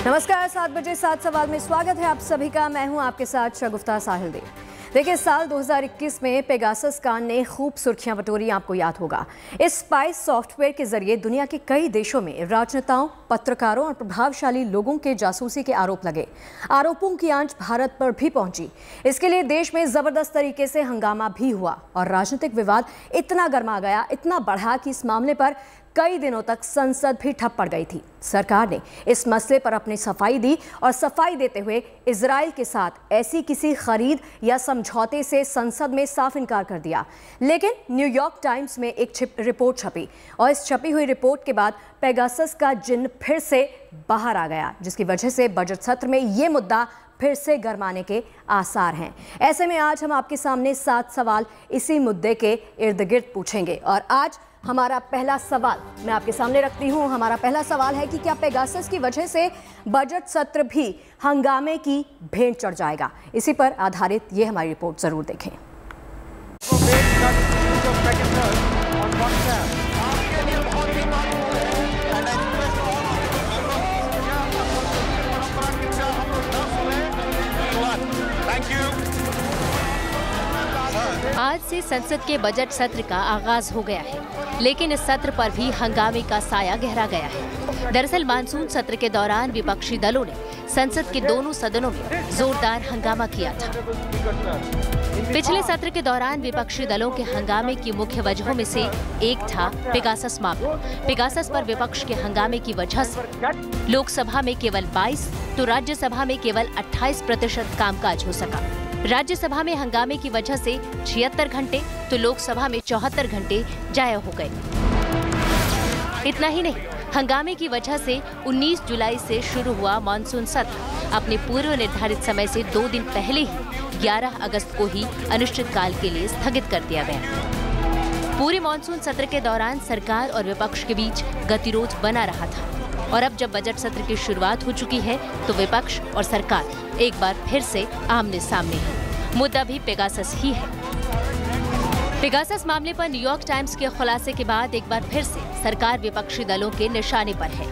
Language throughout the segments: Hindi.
नमस्कार, 7 बजे 7 सवाल में स्वागत है आप सभी का। मैं हूं आपके साथ शगुफ्ता साहिल दे। देखिए, साल 2021 में पेगासस कांड ने खूब सुर्खियां बटोरी, आपको याद होगा। इस स्पाइस सॉफ्टवेयर के जरिए दुनिया के कई देशों में राजनेताओं, पत्रकारों और प्रभावशाली लोगों के जासूसी के आरोप लगे। आरोपों की आंच भारत पर भी पहुंची। इसके लिए देश में जबरदस्त तरीके से हंगामा भी हुआ और राजनीतिक विवाद इतना गर्मा गया, इतना बढ़ा कि इस मामले पर कई दिनों तक संसद भी ठप पड़ गई थी। सरकार ने इस मसले पर अपनी सफाई दी और सफाई देते हुए इजराइल के साथ ऐसी किसी खरीद या समझौते से संसद में साफ इनकार कर दिया। लेकिन न्यूयॉर्क टाइम्स में एक रिपोर्ट छपी और इस छपी हुई रिपोर्ट के बाद पेगासस का जिन्न फिर से बाहर आ गया, जिसकी वजह से बजट सत्र में ये मुद्दा फिर से गरमाने के आसार हैं। ऐसे में आज हम आपके सामने 7 सवाल इसी मुद्दे के इर्द गिर्द पूछेंगे और आज हमारा पहला सवाल मैं आपके सामने रखती हूं। हमारा पहला सवाल है कि क्या पेगासस की वजह से बजट सत्र भी हंगामे की भेंट चढ़ जाएगा? इसी पर आधारित ये हमारी रिपोर्ट जरूर देखें। आज से संसद के बजट सत्र का आगाज हो गया है, लेकिन इस सत्र पर भी हंगामे का साया गहरा गया है। दरअसल मानसून सत्र के दौरान विपक्षी दलों ने संसद के दोनों सदनों में जोरदार हंगामा किया था। पिछले सत्र के दौरान विपक्षी दलों के हंगामे की मुख्य वजहों में से एक था पेगासस मामला। पेगासस पर विपक्ष के हंगामे की वजह से लोकसभा में केवल 22 तो राज्यसभा में केवल 28% कामकाज हो सका। राज्यसभा में हंगामे की वजह से 76 घंटे तो लोकसभा में 74 घंटे जाया हो गए। इतना ही नहीं, हंगामे की वजह से 19 जुलाई से शुरू हुआ मानसून सत्र अपने पूर्व निर्धारित समय से 2 दिन पहले ही 11 अगस्त को ही अनिश्चितकाल के लिए स्थगित कर दिया गया। पूरे मानसून सत्र के दौरान सरकार और विपक्ष के बीच गतिरोध बना रहा था और अब जब बजट सत्र की शुरुआत हो चुकी है तो विपक्ष और सरकार एक बार फिर से आमने सामने है। मुद्दा भी पेगासस ही है। पेगासस मामले पर न्यूयॉर्क टाइम्स के खुलासे के बाद एक बार फिर से सरकार विपक्षी दलों के निशाने पर है।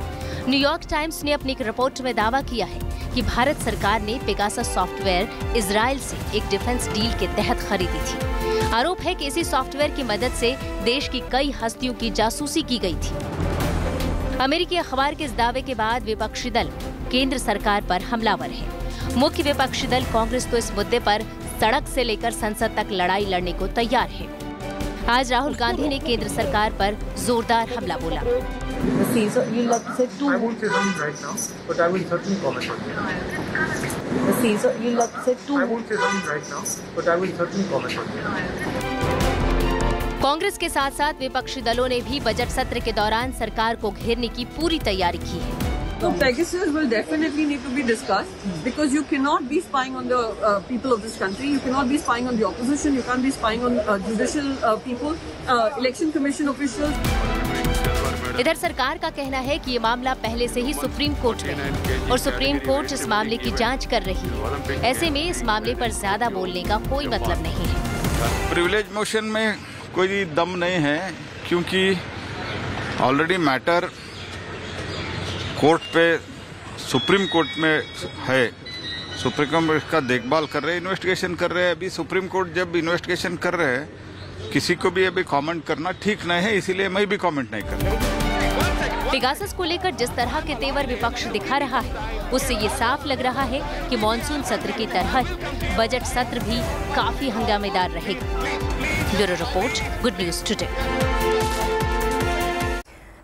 न्यूयॉर्क टाइम्स ने अपनी एक रिपोर्ट में दावा किया है कि भारत सरकार ने पेगासस सॉफ्टवेयर इजराइल से एक डिफेंस डील के तहत खरीदी थी। आरोप है कि इसी सॉफ्टवेयर की मदद से देश की कई हस्तियों की जासूसी की गई थी। अमेरिकी अखबार के इस दावे के बाद विपक्षी दल केंद्र सरकार पर हमलावर है। मुख्य विपक्षी दल कांग्रेस तो इस मुद्दे पर सड़क से लेकर संसद तक लड़ाई लड़ने को तैयार है। आज राहुल गांधी ने केंद्र सरकार पर जोरदार हमला बोला। कांग्रेस के साथ साथ विपक्षी दलों ने भी बजट सत्र के दौरान सरकार को घेरने की पूरी तैयारी की है। So Pegasus will definitely need to be discussed because you cannot be spying on the people of this country. You cannot be spying on the opposition. You can't be spying on judicial people, election commission officials. इधर सरकार का कहना है कि ये मामला पहले से ही सुप्रीम कोर्ट में है और सुप्रीम कोर्ट इस मामले की जांच कर रही है। ऐसे में इस मामले पर ज्यादा बोलने का कोई मतलब नहीं है। प्रिविलेज मोशन में कोई दम नहीं है क्योंकि ऑलरेडी मैटर कोर्ट पे सुप्रीम कोर्ट में है। सुप्रीम कोर्ट का देखभाल कर रहे हैं, इन्वेस्टिगेशन कर रहे हैं। अभी सुप्रीम कोर्ट जब इन्वेस्टिगेशन कर रहे हैं, किसी को भी अभी कमेंट करना ठीक नहीं है, इसीलिए मैं भी कमेंट नहीं कर रहा। पेगासस को लेकर जिस तरह के तेवर विपक्ष दिखा रहा है, उससे ये साफ लग रहा है कि मॉनसून सत्र की तरह ही बजट सत्र भी काफी हंगामेदार रहेगा। Bureau report, good news today.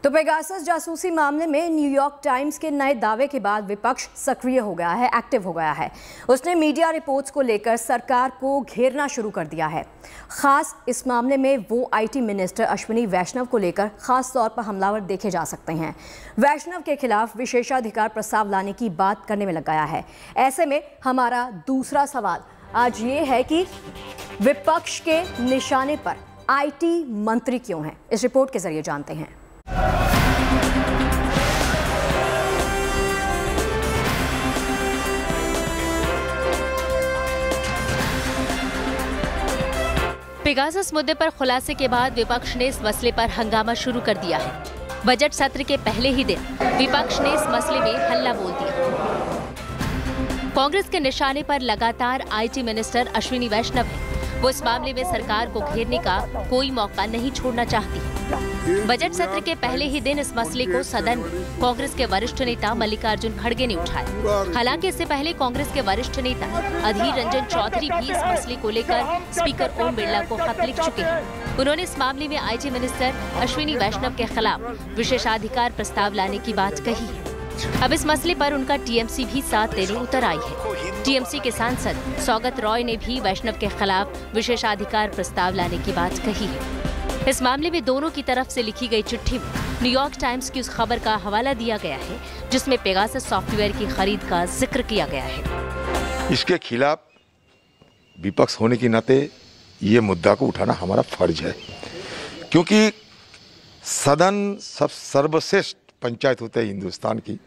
तो पेगासस जासूसी मामले में न्यूयॉर्क टाइम्स के नए दावे के बाद विपक्ष सक्रिय हो गया है, एक्टिव हो गया है। उसने मीडिया रिपोर्ट्स को लेकर सरकार को घेरना शुरू कर दिया है। खास इस मामले में वो आईटी मिनिस्टर अश्विनी वैष्णव को लेकर खास तौर पर हमलावर देखे जा सकते हैं। वैष्णव के खिलाफ विशेषाधिकार प्रस्ताव लाने की बात करने में लग गया है। ऐसे में हमारा दूसरा सवाल आज ये है कि विपक्ष के निशाने पर आईटी मंत्री क्यों हैं? इस रिपोर्ट के जरिए जानते हैं। पेगासस मुद्दे पर खुलासे के बाद विपक्ष ने इस मसले पर हंगामा शुरू कर दिया है। बजट सत्र के पहले ही दिन विपक्ष ने इस मसले में हल्ला बोल दिया। कांग्रेस के निशाने पर लगातार आईटी मिनिस्टर अश्विनी वैष्णव है। वो इस मामले में सरकार को घेरने का कोई मौका नहीं छोड़ना चाहती। बजट सत्र के पहले ही दिन इस मसले को सदन में कांग्रेस के वरिष्ठ नेता मल्लिकार्जुन खड़गे ने उठाया। हालांकि इससे पहले कांग्रेस के वरिष्ठ नेता अधीर रंजन चौधरी भी इस मसले को लेकर स्पीकर ओम बिरला को खत लिख चुके हैं। उन्होंने इस मामले में आईटी मिनिस्टर अश्विनी वैष्णव के खिलाफ विशेषाधिकार प्रस्ताव लाने की बात कही है। अब इस मसले पर उनका टीएमसी भी साथ देने उतर आई है। टीएमसी के सांसद सौगत रॉय ने भी वैष्णव के खिलाफ विशेषाधिकार प्रस्ताव लाने की बात कही है। इस मामले में दोनों की तरफ से लिखी गई चिट्ठी में न्यूयॉर्क टाइम्स की उस खबर का हवाला दिया गया है जिसमें पेगासस सॉफ्टवेयर की खरीद का जिक्र किया गया है। इसके खिलाफ विपक्ष होने के नाते ये मुद्दा को उठाना हमारा फर्ज है, क्योंकि सदन सब सर्वश्रेष्ठ पंचायत होता है हिंदुस्तान की।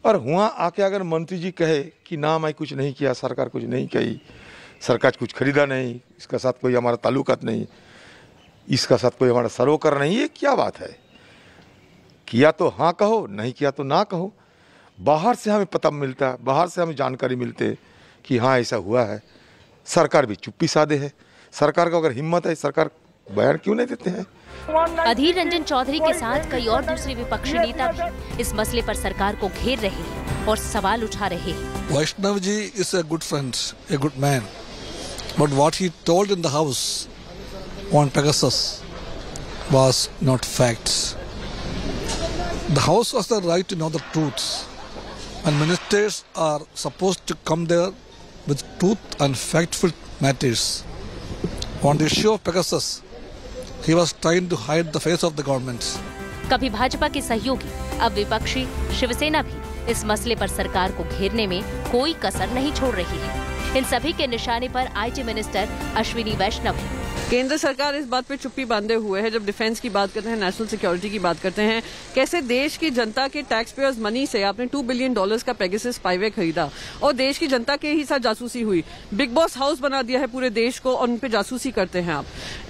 और वहाँ आके अगर मंत्री जी कहे कि ना मैं कुछ नहीं किया, सरकार कुछ नहीं कही, सरकार कुछ खरीदा नहीं, इसका साथ कोई हमारा ताल्लुकात नहीं, इसका साथ कोई हमारा सरोकार नहीं, ये क्या बात है? किया तो हाँ कहो, नहीं किया तो ना कहो। बाहर से हमें पता मिलता है, बाहर से हमें जानकारी मिलते कि हाँ ऐसा हुआ है। सरकार भी चुप्पी साधे है। सरकार को अगर हिम्मत है, सरकार बयान क्यों नहीं देते हैं? अधीर रंजन चौधरी के साथ कई और दूसरे विपक्षी नेता भी इस मसले पर सरकार को घेर रहे हैं और सवाल उठा रहे हैं। Vaishnaw ji is a good friend, a good man, but what he told in the house on Pegasus was not facts. The house has the right to know the truth, and ministers are supposed to come there with truth and factful matters. On the issue of Pegasus, he was trying to hide the face of the government. कभी भाजपा के सहयोगी, अब विपक्षी शिवसेना भी इस मसले पर सरकार को घेरने में कोई कसर नहीं छोड़ रही है। इन सभी के निशाने पर आईटी मिनिस्टर अश्विनी वैष्णव है। केंद्र सरकार इस बात पे चुप्पी बांधे हुए है। जब डिफेंस की बात करते हैं, नेशनल सिक्योरिटी की बात करते हैं, कैसे देश की जनता के टैक्स पेयर्स मनी से आपने $2 बिलियन का पेगासस स्पाईवेयर खरीदा और देश की जनता के ही साथ जासूसी हुई। बिग बॉस हाउस बना दिया है पूरे देश को और उन पे जासूसी करते हैं आप।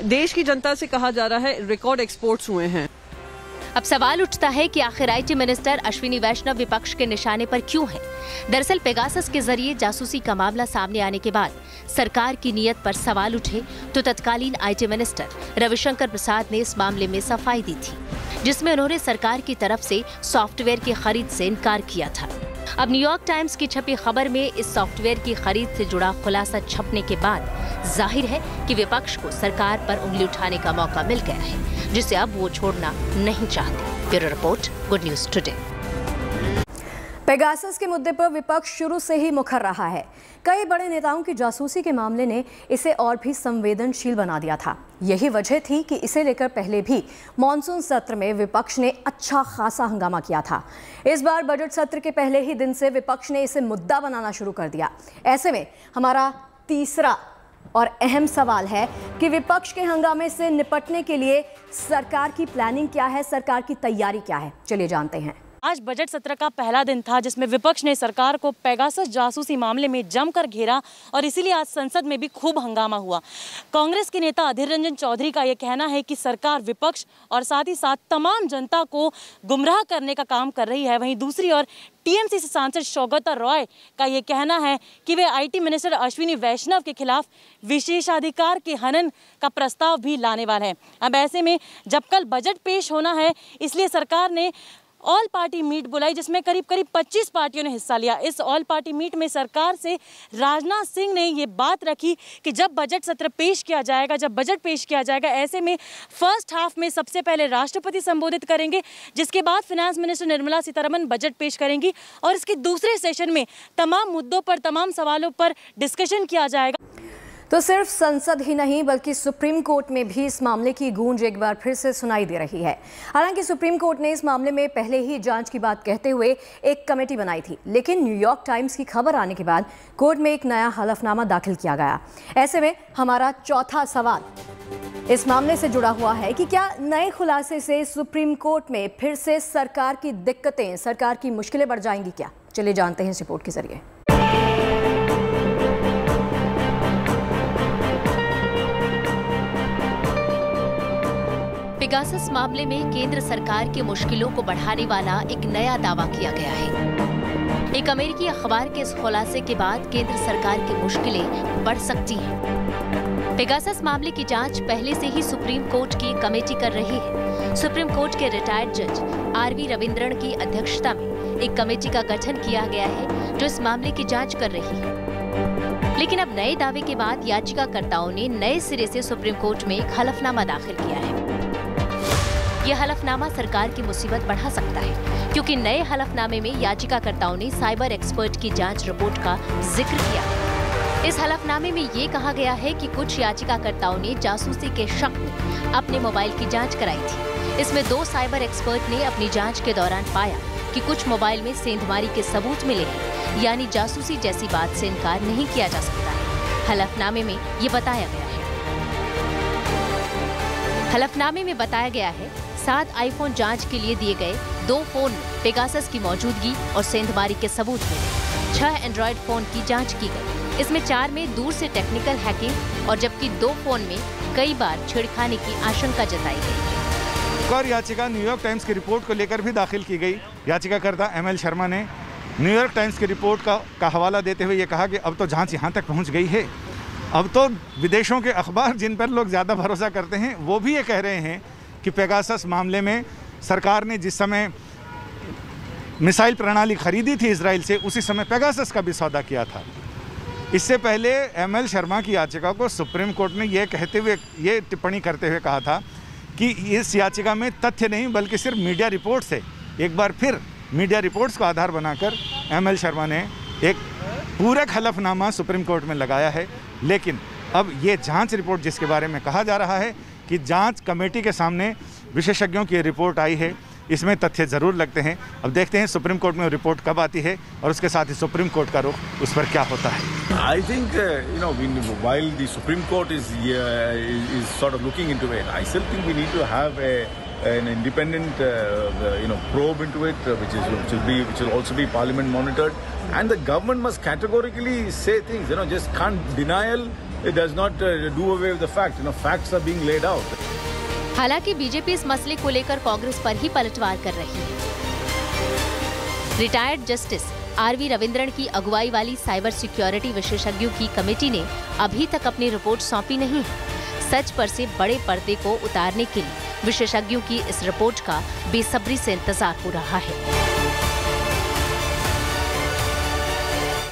देश की जनता से कहा जा रहा है रिकॉर्ड एक्सपोर्ट्स हुए हैं। अब सवाल उठता है कि आखिर आईटी मिनिस्टर अश्विनी वैष्णव विपक्ष के निशाने पर क्यों है? दरअसल पेगासस के जरिए जासूसी का मामला सामने आने के बाद सरकार की नीयत पर सवाल उठे तो तत्कालीन आईटी मिनिस्टर रविशंकर प्रसाद ने इस मामले में सफाई दी थी, जिसमें उन्होंने सरकार की तरफ से सॉफ्टवेयर की खरीद से इनकार किया था। अब न्यूयॉर्क टाइम्स की छपी खबर में इस सॉफ्टवेयर की खरीद से जुड़ा खुलासा छपने के बाद जाहिर है कि विपक्ष को सरकार पर उंगली उठाने का मौका मिल गया है, जिसे अब वो छोड़ना नहीं चाहते। Bureau report, good news today. Pegasus के मुद्दे पर विपक्ष शुरू से ही मुखर रहा है। कई बड़े नेताओं की जासूसी के मामले ने इसे और भी संवेदनशील बना दिया था। यही वजह थी कि इसे लेकर पहले भी मॉनसून सत्र में विपक्ष ने अच्छा खासा हंगामा किया था। इस बार बजट सत्र के पहले ही दिन से विपक्ष ने इसे मुद्दा बनाना शुरू कर दिया। ऐसे में हमारा तीसरा और अहम सवाल है कि विपक्ष के हंगामे से निपटने के लिए सरकार की प्लानिंग क्या है, सरकार की तैयारी क्या है? चलिए जानते हैं। आज बजट सत्र का पहला दिन था जिसमें विपक्ष ने सरकार को पेगासस जासूसी मामले में जमकर घेरा और इसीलिए आज संसद में भी खूब हंगामा हुआ। कांग्रेस के नेता अधीर रंजन चौधरी का यह कहना है कि सरकार विपक्ष और साथ ही साथ तमाम जनता को गुमराह करने का काम कर रही है। वहीं दूसरी ओर टीएमसी से सांसद सौगत रॉय का यह कहना है कि वे आईटी मिनिस्टर अश्विनी वैष्णव के खिलाफ विशेषाधिकार के हनन का प्रस्ताव भी लाने वाले हैं। अब ऐसे में जब कल बजट पेश होना है, इसलिए सरकार ने ऑल पार्टी मीट बुलाई जिसमें करीब 25 पार्टियों ने हिस्सा लिया। इस ऑल पार्टी मीट में सरकार से राजनाथ सिंह ने ये बात रखी कि जब बजट सत्र पेश किया जाएगा, जब बजट पेश किया जाएगा, ऐसे में फर्स्ट हाफ में सबसे पहले राष्ट्रपति संबोधित करेंगे, जिसके बाद finance minister Nirmala Sitharaman budget पेश करेंगी और इसके दूसरे सेशन में तमाम मुद्दों पर, तमाम सवालों पर डिस्कशन किया जाएगा। तो सिर्फ संसद ही नहीं बल्कि सुप्रीम कोर्ट में भी इस मामले की गूंज एक बार फिर से सुनाई दे रही है। हालांकि सुप्रीम कोर्ट ने इस मामले में पहले ही जांच की बात कहते हुए एक कमेटी बनाई थी, लेकिन न्यूयॉर्क टाइम्स की खबर आने के बाद कोर्ट में एक नया हलफनामा दाखिल किया गया। ऐसे में हमारा चौथा सवाल इस मामले से जुड़ा हुआ है कि क्या नए खुलासे से सुप्रीम कोर्ट में फिर से सरकार की दिक्कतें, सरकार की मुश्किलें बढ़ जाएंगी क्या? चलिए जानते हैं इस रिपोर्ट के जरिए। पेगासस मामले में केंद्र सरकार की मुश्किलों को बढ़ाने वाला एक नया दावा किया गया है। एक अमेरिकी अखबार के इस खुलासे के बाद केंद्र सरकार की मुश्किलें बढ़ सकती हैं। पेगासस मामले की जांच पहले से ही सुप्रीम कोर्ट की कमेटी कर रही है। सुप्रीम कोर्ट के रिटायर्ड जज आरवी रविंद्रन की अध्यक्षता में एक कमेटी का गठन किया गया है जो इस मामले की जांच कर रही है। लेकिन अब नए दावे के बाद याचिकाकर्ताओं ने नए सिरे से सुप्रीम कोर्ट में एक हलफनामा दाखिल किया है। यह हलफनामा सरकार की मुसीबत बढ़ा सकता है, क्योंकि नए हलफनामे में याचिकाकर्ताओं ने साइबर एक्सपर्ट की जांच रिपोर्ट का जिक्र किया है। इस हलफनामे में ये कहा गया है कि कुछ याचिकाकर्ताओं ने जासूसी के शक में अपने मोबाइल की जांच कराई थी। इसमें 2 साइबर एक्सपर्ट ने अपनी जांच के दौरान पाया कि कुछ मोबाइल में सेंधमारी के सबूत मिले हैं, यानी जासूसी जैसी बात से इनकार नहीं किया जा सकता है। हलफनामे में ये बताया गया है। हलफनामे में बताया गया है 7 आईफोन जांच के लिए दिए गए, 2 फोन में पेगासस की मौजूदगी और सेंधमारी के सबूत मिले। 6 एंड्रॉयड फोन की जांच की गई। इसमें 4 में दूर से टेक्निकल हैकिंग और जबकि 2 फोन में कई बार छेड़खानी की आशंका जताई गई। एक और याचिका न्यूयॉर्क टाइम्स की रिपोर्ट को लेकर भी दाखिल की गई। याचिकाकर्ता ML शर्मा ने न्यूयॉर्क टाइम्स की रिपोर्ट का हवाला देते हुए ये कहा कि अब तो जांच यहाँ तक पहुँच गई है। अब तो विदेशों के अखबार जिन पर लोग ज़्यादा भरोसा करते हैं वो भी ये कह रहे हैं कि पेगासस मामले में सरकार ने जिस समय मिसाइल प्रणाली खरीदी थी इजराइल से, उसी समय पेगासस का भी सौदा किया था। इससे पहले ML शर्मा की याचिका को सुप्रीम कोर्ट ने ये टिप्पणी करते हुए कहा था कि इस याचिका में तथ्य नहीं बल्कि सिर्फ मीडिया रिपोर्ट्स है। एक बार फिर मीडिया रिपोर्ट्स को आधार बनाकर ML शर्मा ने एक पूरक हलफनामा सुप्रीम कोर्ट में लगाया है। लेकिन अब ये जांच रिपोर्ट जिसके बारे में कहा जा रहा है कि जांच कमेटी के सामने विशेषज्ञों की रिपोर्ट आई है, इसमें तथ्य ज़रूर लगते हैं। अब देखते हैं सुप्रीम कोर्ट में रिपोर्ट कब आती है और उसके साथ ही सुप्रीम कोर्ट का रुख उस पर क्या होता है। I think while the Supreme Court is sort of looking into it, I still think we need to have an independent probe into it, which will also be Parliament monitored, and the government must categorically say things. Just can't denial. It does not do away with the fact. Facts are being laid out. हालांकि बीजेपी इस मसले को लेकर कांग्रेस पर ही पलटवार कर रही है। रिटायर्ड जस्टिस आरवी रविंद्रन की अगुवाई वाली साइबर सिक्योरिटी विशेषज्ञों की कमेटी ने अभी तक अपनी रिपोर्ट सौंपी नहीं है। सच पर से बड़े पर्दे को उतारने के लिए विशेषज्ञों की इस रिपोर्ट का बेसब्री से इंतजार हो रहा है।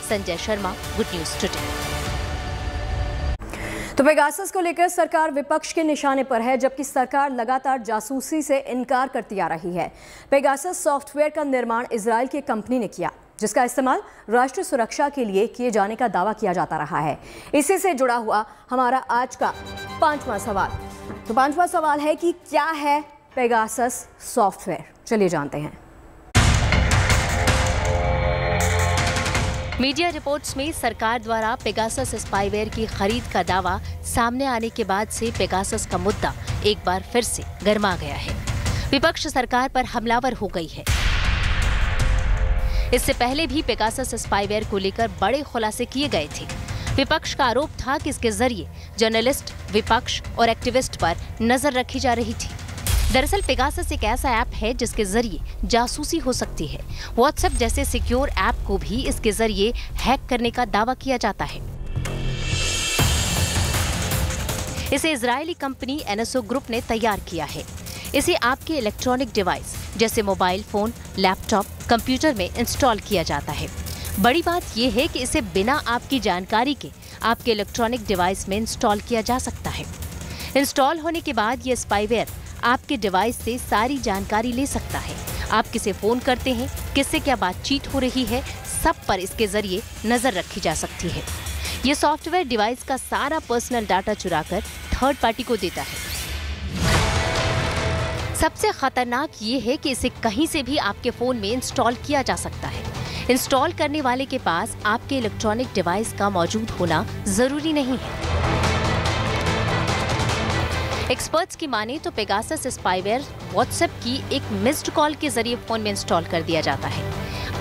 Sanjay Sharma, good news today. तो पेगासस को लेकर सरकार विपक्ष के निशाने पर है, जबकि सरकार लगातार जासूसी से इनकार करती आ रही है। पेगासस सॉफ्टवेयर का निर्माण इजराइल की कंपनी ने किया, जिसका इस्तेमाल राष्ट्रीय सुरक्षा के लिए किए जाने का दावा किया जाता रहा है। इसी से जुड़ा हुआ हमारा आज का 5वां सवाल। तो 5वां सवाल है कि क्या है पेगासस सॉफ्टवेयर, चलिए जानते हैं। मीडिया रिपोर्ट्स में सरकार द्वारा पेगासस स्पाईवेयर की खरीद का दावा सामने आने के बाद से पेगासस का मुद्दा एक बार फिर से गर्मा गया है। विपक्ष सरकार पर हमलावर हो गई है। इससे पहले भी पेगासस स्पाईवेयर को लेकर बड़े खुलासे किए गए थे। विपक्ष का आरोप था कि इसके जरिए जर्नलिस्ट, विपक्ष और एक्टिविस्ट पर नजर रखी जा रही थी। दरअसल पेगासस एक ऐसा ऐप है जिसके जरिए जासूसी हो सकती है। व्हाट्सएप जैसे सिक्योर ऐप को भी इसके जरिए हैक करने का दावा किया जाता है। इसे इजरायली कंपनी NSO ग्रुप ने तैयार किया है। इसे आपके इलेक्ट्रॉनिक डिवाइस जैसे मोबाइल फोन, लैपटॉप, कंप्यूटर में इंस्टॉल किया जाता है। बड़ी बात यह है कि इसे बिना आपकी जानकारी के आपके इलेक्ट्रॉनिक डिवाइस में इंस्टॉल किया जा सकता है। इंस्टॉल होने के बाद ये स्पाईवेयर आपके डिवाइस से सारी जानकारी ले सकता है। आप किसे फोन करते हैं, किससे क्या बातचीत हो रही है, सब पर इसके जरिए नजर रखी जा सकती है। ये सॉफ्टवेयर डिवाइस का सारा पर्सनल डाटा चुराकर थर्ड पार्टी को देता है। सबसे खतरनाक ये है कि इसे कहीं से भी आपके फोन में इंस्टॉल किया जा सकता है। इंस्टॉल करने वाले के पास आपके इलेक्ट्रॉनिक डिवाइस का मौजूद होना जरूरी नहीं है। एक्सपर्ट्स की माने तो पेगासस स्पाईवेयर व्हाट्सएप की एक मिस्ड कॉल के जरिए फोन में इंस्टॉल कर दिया जाता है।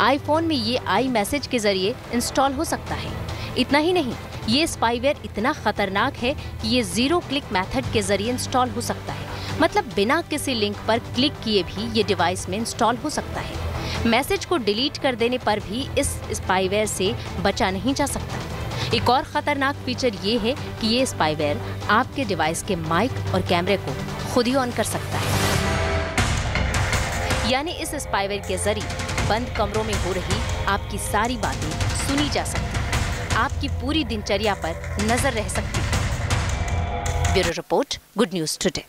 आईफोन में ये आई मैसेज के जरिए इंस्टॉल हो सकता है। इतना ही नहीं, ये स्पाईवेयर इतना खतरनाक है कि ये 0 क्लिक मेथड के जरिए इंस्टॉल हो सकता है। मतलब बिना किसी लिंक पर क्लिक किए भी ये डिवाइस में इंस्टॉल हो सकता है। मैसेज को डिलीट कर देने पर भी इस स्पाईवेयर से बचा नहीं जा सकता। एक और खतरनाक फीचर ये है कि ये स्पाईवेयर आपके डिवाइस के माइक और कैमरे को खुद ही ऑन कर सकता है। यानी इस स्पाईवेयर के जरिए बंद कमरों में हो रही आपकी सारी बातें सुनी जा सकती, आपकी पूरी दिनचर्या पर नजर रह सकती है। Bureau report, good news today.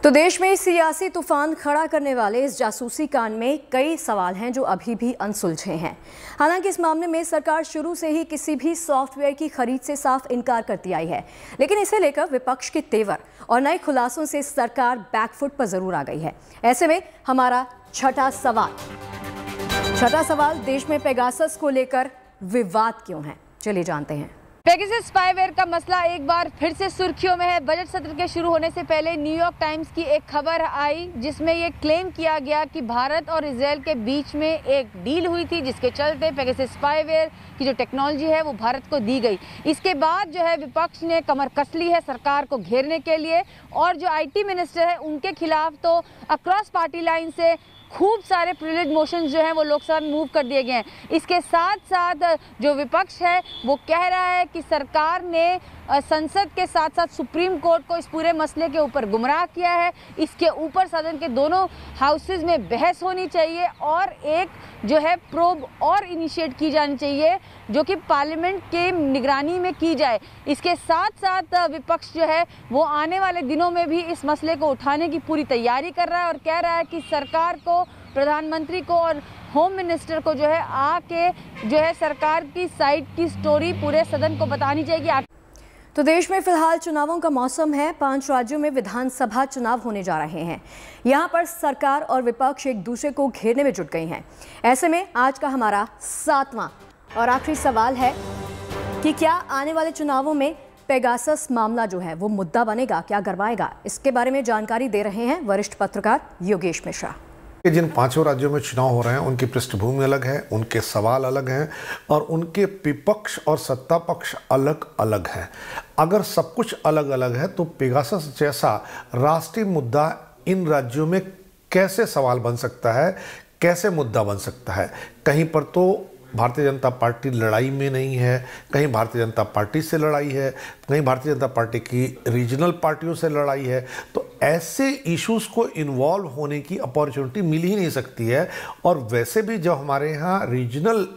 तो देश में सियासी तूफान खड़ा करने वाले इस जासूसी कांड में कई सवाल हैं जो अभी भी अनसुलझे हैं। हालांकि इस मामले में सरकार शुरू से ही किसी भी सॉफ्टवेयर की खरीद से साफ इनकार करती आई है, लेकिन इसे लेकर विपक्ष के तेवर और नए खुलासों से सरकार बैकफुट पर जरूर आ गई है। ऐसे में हमारा छठा सवाल देश में पेगासस को लेकर विवाद क्यों है, चलिए जानते हैं। पेगासस स्पाईवेयर का मसला एक बार फिर से सुर्खियों में है। बजट सत्र के शुरू होने से पहले न्यूयॉर्क टाइम्स की एक खबर आई जिसमें ये क्लेम किया गया कि भारत और इजरायल के बीच में एक डील हुई थी जिसके चलते पेगासस स्पाईवेयर की जो टेक्नोलॉजी है वो भारत को दी गई। इसके बाद जो है विपक्ष ने कमर कस ली है सरकार को घेरने के लिए, और जो IT मिनिस्टर है उनके खिलाफ तो अक्रॉस पार्टी लाइन से खूब सारे प्रिविलेज मोशंस जो हैं वो लोकसभा में मूव कर दिए गए हैं। इसके साथ साथ जो विपक्ष है वो कह रहा है कि सरकार ने संसद के साथ साथ सुप्रीम कोर्ट को इस पूरे मसले के ऊपर गुमराह किया है। इसके ऊपर सदन के दोनों हाउसेज में बहस होनी चाहिए और एक जो है प्रोब और इनिशिएट की जानी चाहिए जो कि पार्लियामेंट के निगरानी में की जाए। इसके साथ साथ विपक्ष जो है वो आने वाले दिनों में भी इस मसले को उठाने की पूरी तैयारी कर रहा है और कह रहा है कि सरकार को, प्रधानमंत्री को और होम मिनिस्टर को जो है आके जो है सरकार की साइड की स्टोरी पूरे सदन को बतानी चाहिए। तो देश में फिलहाल चुनावों का मौसम है। 5 राज्यों में विधानसभा चुनाव होने जा रहे हैं। यहाँ पर सरकार और विपक्ष एक दूसरे को घेरने में जुट गई हैं। ऐसे में आज का हमारा 7वां और आखिरी सवाल है कि क्या आने वाले चुनावों में पेगासस मामला जो है वो मुद्दा बनेगा, क्या गरमाएगा? इसके बारे में जानकारी दे रहे हैं वरिष्ठ पत्रकार योगेश मिश्रा। जिन 5 राज्यों में चुनाव हो रहे हैं उनकी पृष्ठभूमि अलग है, उनके सवाल अलग हैं और उनके विपक्ष और सत्ता पक्ष अलग अलग हैं। अगर सब कुछ अलग अलग है तो पेगासस जैसा राष्ट्रीय मुद्दा इन राज्यों में कैसे सवाल बन सकता है, कैसे मुद्दा बन सकता है? कहीं पर तो भारतीय जनता पार्टी लड़ाई में नहीं है, कहीं भारतीय जनता पार्टी से लड़ाई है, कहीं भारतीय जनता पार्टी की रीजनल पार्टियों से लड़ाई है। तो ऐसे इश्यूज को इन्वॉल्व होने की अपॉर्चुनिटी मिल ही नहीं सकती है। और वैसे भी जब हमारे यहाँ रीजनल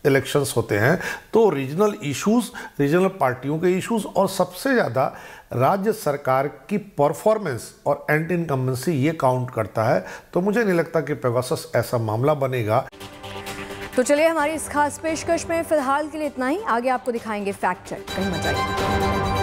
इलेक्शंस होते हैं तो रीजनल इश्यूज, रीजनल पार्टियों के इश्यूज और सबसे ज़्यादा राज्य सरकार की परफॉर्मेंस और एंटी इनकम्बेंसी ये काउंट करता है। तो मुझे नहीं लगता कि पेगासस ऐसा मामला बनेगा। तो चलिए हमारी इस खास पेशकश में फिलहाल के लिए इतना ही। आगे आपको दिखाएंगे फैक्ट चेक, कहीं मत जाइए।